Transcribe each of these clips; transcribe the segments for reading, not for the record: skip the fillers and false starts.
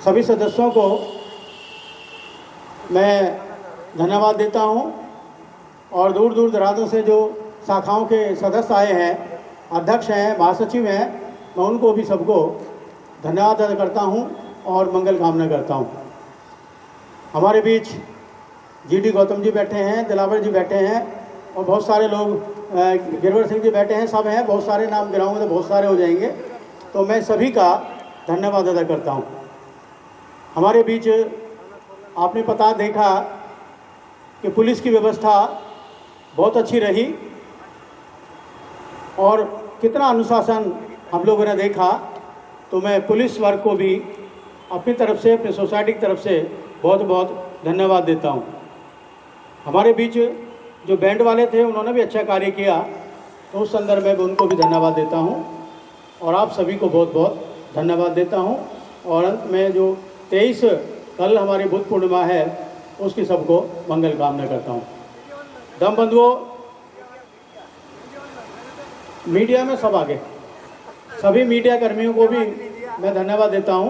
सभी सदस्यों को मैं धन्यवाद देता हूं और दूर दूर दराजों से जो शाखाओं के सदस्य आए हैं, अध्यक्ष हैं, महासचिव हैं, मैं उनको भी सबको धन्यवाद अदा करता हूं और मंगल कामना करता हूं। हमारे बीच जीडी गौतम जी बैठे हैं, दिलावर जी बैठे हैं और बहुत सारे लोग, गिरवर सिंह जी बैठे हैं, सब हैं, बहुत सारे नाम गिराऊंगे तो बहुत सारे हो जाएंगे, तो मैं सभी का धन्यवाद अदा करता हूं। हमारे बीच आपने देखा कि पुलिस की व्यवस्था बहुत अच्छी रही और कितना अनुशासन हम लोगों ने देखा, तो मैं पुलिस वर्ग को भी अपनी तरफ से, अपनी सोसाइटी की तरफ से बहुत बहुत धन्यवाद देता हूं। हमारे बीच जो बैंड वाले थे उन्होंने भी अच्छा कार्य किया, तो उस संदर्भ में उनको भी धन्यवाद देता हूं और आप सभी को बहुत बहुत धन्यवाद देता हूं। और अंत में जो 23 कल हमारी बुद्ध पूर्णिमा है, उसकी सबको मंगल कामना करता हूं। दम बंधुओं, मीडिया में सब आगे, सभी मीडिया कर्मियों को भी मैं धन्यवाद देता हूं,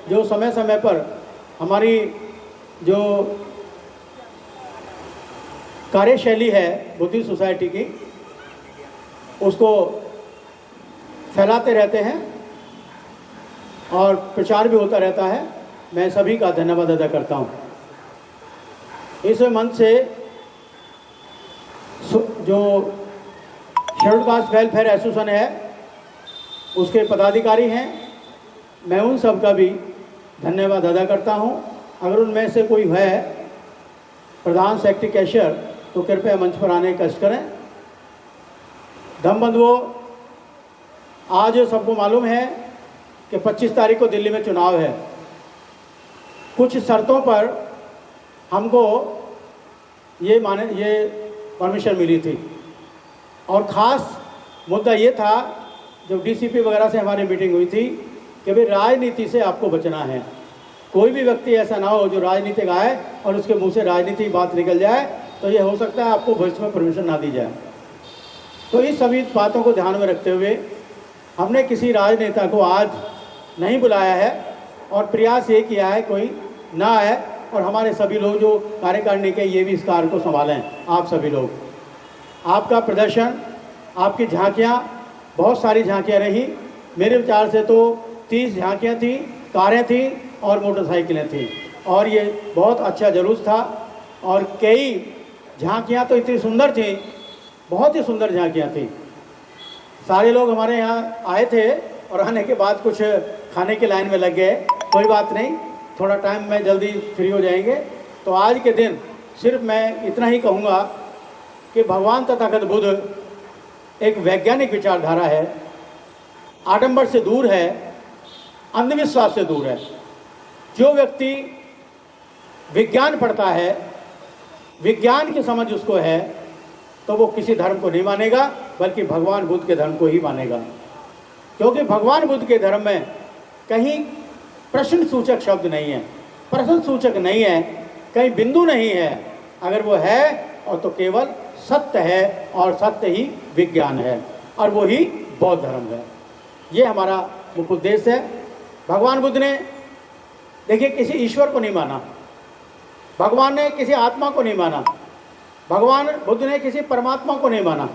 जो समय समय पर हमारी जो कार्यशैली है बुद्धिस्ट सोसाइटी की, उसको फैलाते रहते हैं और प्रचार भी होता रहता है। मैं सभी का धन्यवाद अदा करता हूं। इस मंच से जो शेड्यूल्ड कास्ट वेलफेयर एसोसिएशन है, उसके पदाधिकारी हैं, मैं उन सब का भी धन्यवाद अदा करता हूं। अगर उनमें से कोई है प्रधान सेक्रेटरी कैशियर, तो कृपया मंच पर आने का कष्ट करें। दम बंधुओं, आज सबको मालूम है कि 25 तारीख को दिल्ली में चुनाव है। कुछ शर्तों पर हमको ये परमिशन मिली थी और ख़ास मुद्दा ये था, जब डीसीपी वगैरह से हमारी मीटिंग हुई थी, कि भाई राजनीति से आपको बचना है। कोई भी व्यक्ति ऐसा ना हो जो राजनीतिक आए और उसके मुंह से राजनीति बात निकल जाए, तो ये हो सकता है आपको भविष्य में परमिशन ना दी जाए। तो इस सभी बातों को ध्यान में रखते हुए हमने किसी राजनेता को आज नहीं बुलाया है और प्रयास ये किया है कोई ना आए और हमारे सभी लोग जो कार्यकारिणी के, ये भी इस कार्य को संभालें। आप सभी लोग, आपका प्रदर्शन, आपकी झांकियाँ, बहुत सारी झांकियाँ रही। मेरे विचार से तो 30 झांकियाँ थी, कारें थी और मोटरसाइकिलें थी और ये बहुत अच्छा जुलूस था। और कई झांकियाँ तो इतनी सुंदर थी, बहुत ही सुंदर झांकियाँ थी। सारे लोग हमारे यहाँ आए थे और आने के बाद कुछ खाने की लाइन में लग गए। कोई बात नहीं, थोड़ा टाइम में जल्दी फ्री हो जाएंगे। तो आज के दिन सिर्फ मैं इतना ही कहूँगा कि भगवान तथागत बुद्ध एक वैज्ञानिक विचारधारा है, आडंबर से दूर है, अंधविश्वास से दूर है। जो व्यक्ति विज्ञान पढ़ता है, विज्ञान की समझ उसको है, तो वो किसी धर्म को नहीं मानेगा, बल्कि भगवान बुद्ध के धर्म को ही मानेगा। क्योंकि भगवान बुद्ध के धर्म में कहीं प्रश्न सूचक शब्द नहीं है, प्रश्न सूचक नहीं है, कहीं बिंदु नहीं है। अगर वो है और तो केवल सत्य है और सत्य ही विज्ञान है और वो ही बौद्ध धर्म है। ये हमारा मुख्य उद्देश्य है। भगवान बुद्ध ने, देखिए, किसी ईश्वर को नहीं माना, भगवान ने किसी आत्मा को नहीं माना, भगवान बुद्ध ने किसी परमात्मा को नहीं माना।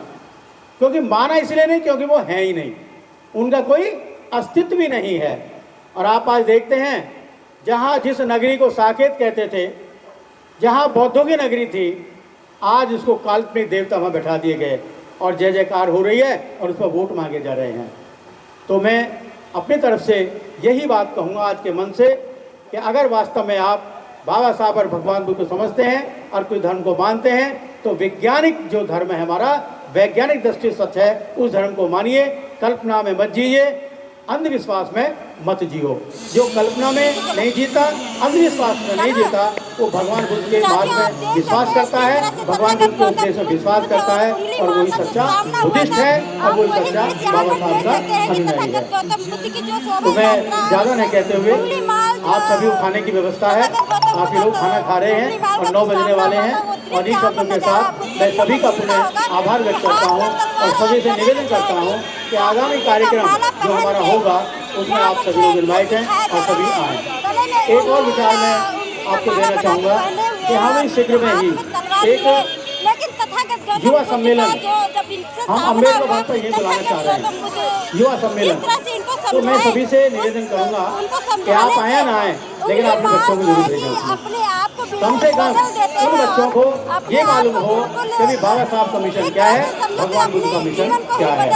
क्योंकि माना इसलिए नहीं क्योंकि वो है ही नहीं, उनका कोई अस्तित्व भी नहीं है। और आप आज देखते हैं, जहाँ जिस नगरी को साकेत कहते थे, जहाँ बौद्धों की नगरी थी, आज उसको काल्पनिक देवता वहाँ बैठा दिए गए और जय जयकार हो रही है और उस पर वोट मांगे जा रहे हैं। तो मैं अपनी तरफ से यही बात कहूँगा आज के मन से कि अगर वास्तव में आप बाबा साहब और भगवान बुद्ध को समझते हैं और कोई धर्म को मानते हैं, तो वैज्ञानिक जो धर्म है हमारा, वैज्ञानिक दृष्टि सच है, उस धर्म को मानिए। कल्पना में मत जिए, अंधविश्वास में मत जियो। जो कल्पना में नहीं जीता, अंधविश्वास में नहीं जीता, वो भगवान बुद्ध के मार्ग में विश्वास करता है, भगवान बुद्ध के उपदेश में विश्वास करता है और वही सच्चा बुद्धिस्ट है और वही सच्चा बाबा साहब का अनुयायी है। तो मैं ज़्यादा नहीं कहते हुए, आप सभी को खाने की व्यवस्था है, काफ़ी लोग खाना खा रहे हैं और 9 बजने वाले हैं। और इन शब्दों के साथ मैं सभी का पुनः आभार व्यक्त करता हूँ और सभी से निवेदन करता हूँ कि आगामी कार्यक्रम जो हमारा होगा उसमें आप सभी लोग इन्वाइट हैं और सभी आएँ। एक और विचार मैं आपको देना चाहूँगा कि हम शीघ्र में ही एक युवा सम्मेलन हम अम्बेडकर भवन पर ये बुलाना चाह रहे हैं, युवा सम्मेलन। तो मैं सभी से निवेदन करूंगा कि आप आए ना आए, लेकिन अपने बच्चों को जरूर भेजें। कम से कम उन बच्चों को ये मालूम हो कि बाबा साहब का मिशन क्या है, भगवान बुद्ध का मिशन क्या है।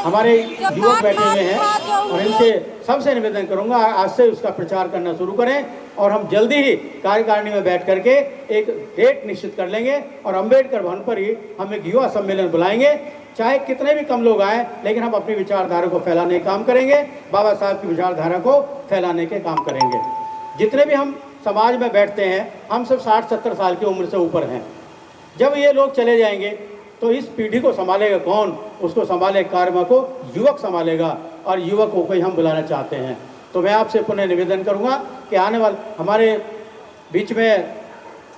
हमारे युवक बैठे हुए हैं और इनसे सबसे निवेदन करूंगा आज से उसका प्रचार करना शुरू करें और हम जल्दी ही कार्यकारिणी में बैठ करके एक डेट निश्चित कर लेंगे और अम्बेडकर भवन पर ही हम एक युवा सम्मेलन बुलाएंगे। चाहे कितने भी कम लोग आए, लेकिन हम अपनी विचारधारा को फैलाने का काम करेंगे, बाबा साहब की विचारधारा को फैलाने के काम करेंगे। जितने भी हम समाज में बैठते हैं, हम सब 60-70 साल की उम्र से ऊपर हैं। जब ये लोग चले जाएंगे तो इस पीढ़ी को संभालेगा कौन? उसको संभाले कार्य को युवक संभालेगा और युवकों को ही हम बुलाना चाहते हैं। तो मैं आपसे पुनः निवेदन करूंगा कि आने वाले हमारे बीच में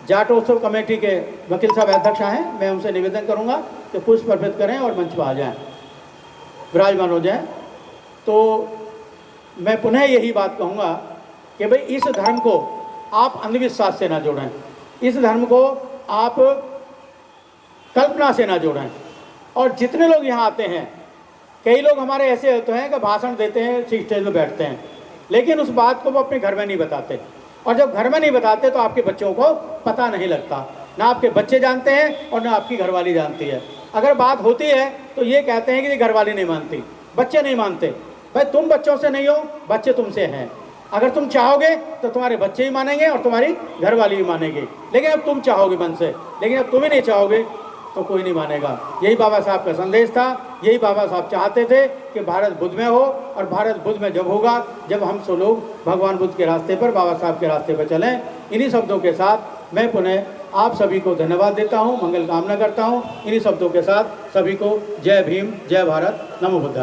जाटोत्सव कमेटी के वकील साहब अध्यक्ष हैं, मैं उनसे निवेदन करूंगा कि पुष्प अर्पित करें और मंच पर आ जाएं, विराजमान हो जाएं। तो मैं पुनः यही बात कहूँगा कि भाई इस धर्म को आप अंधविश्वास से ना जोड़ें, इस धर्म को आप कल्पना से ना जोड़ें। और जितने लोग यहाँ आते हैं, कई लोग हमारे ऐसे होते हैं कि भाषण देते हैं, स्टेज में बैठते हैं, लेकिन उस बात को वो अपने घर में नहीं बताते। और जब घर में नहीं बताते तो आपके बच्चों को पता नहीं लगता, ना आपके बच्चे जानते हैं और ना आपकी घरवाली जानती है। अगर बात होती है तो ये कहते हैं कि घरवाली नहीं मानती, बच्चे नहीं मानते। भाई तुम बच्चों से नहीं हो, बच्चे तुमसे हैं। अगर तुम चाहोगे तो तुम्हारे बच्चे ही मानेंगे और तुम्हारी घरवाली भी मानेगी। लेकिन अब तुम चाहोगे मन से, लेकिन अब तुम ही नहीं चाहोगे तो कोई नहीं मानेगा। यही बाबा साहब का संदेश था, यही बाबा साहब चाहते थे कि भारत बुद्ध में हो। और भारत बुद्ध में जब होगा जब हम सब लोग भगवान बुद्ध के रास्ते पर, बाबा साहब के रास्ते पर चलें। इन्हीं शब्दों के साथ मैं पुनः आप सभी को धन्यवाद देता हूँ, मंगल कामना करता हूँ। इन्हीं शब्दों के साथ सभी को जय भीम, जय भारत, नमो बुद्धाय।